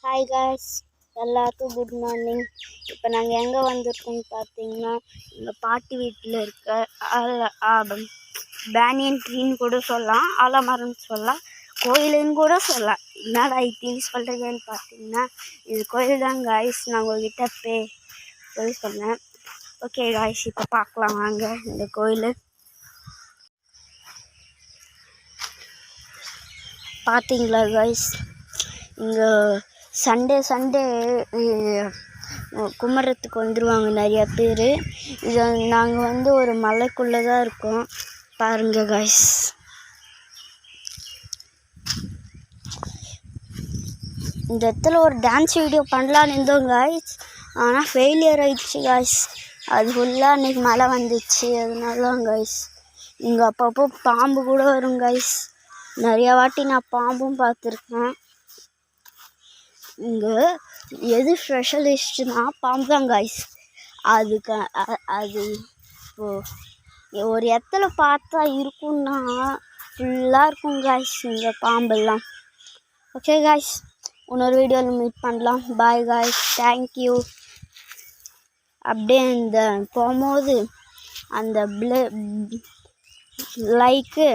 Hi guys, எல்லாருக்கும் good morning. இப்போ நாங்கள் எங்கே வந்திருக்கோம்னு பார்த்தீங்கன்னா, எங்கள் பாட்டி வீட்டில் இருக்க பேனியன் ட்ரீன்னு கூட சொல்லலாம், ஆலமரம்னு சொல்லலாம், கோயிலுன்னு கூட சொல்லலாம். என்னடா இப்படின்னு சொல்கிறீங்கன்னு பார்த்தீங்கன்னா, இது கோயில் தான் காய்ஸ். நான் உங்கள்கிட்ட போய் சொன்னேன். ஓகே காய்ஸ், இப்போ பார்க்கலாம் வாங்க இந்த கோயில். பார்த்தீங்களா காய்ஸ், இங்கே சண்டே கும்பிட்றதுக்கு வந்துடுவாங்க நிறையா பேர். இது நாங்கள் ஒரு மலைக்குள்ளே தான் இருக்கோம். பாருங்க காய்ஸ், இந்த இடத்துல ஒரு டான்ஸ் வீடியோ பண்ணலான்னு இருந்தோம் காய்ஸ். ஆனால் ஃபெயிலியர் ஆயிடுச்சு காய்ஸ். அது ஃபுல்லாக அன்றைக்கி மழை வந்துச்சு, அதனால தான் காய்ஸ். இங்கே அப்பப்போ பாம்பு கூட வரும் காய்ஸ். நிறையா வாட்டி நான் பாம்பும் பார்த்துருக்கேன். இங்கே எது ஸ்பெஷலிஸ்ட்னா பாம்பு தான் காய்ஸ். அது இப்போது ஒரு இடத்துல பார்த்தா இருக்குன்னா ஃபுல்லாக இருக்கும் காய்ஸ் இங்கே பாம்பெல்லாம். ஓகே காய்ஸ், இன்னொரு வீடியோவில் மீட் பண்ணலாம். Bye guys, thank you. அப்படியே இந்த போகும்போது அந்த லைக்கு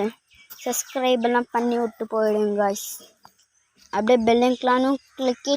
சப்ஸ்கிரைப் எல்லாம் பண்ணி விட்டு போயிடுங்க காய்ஸ். அப்படியே பெல் ஐக்கானும் கிளிக்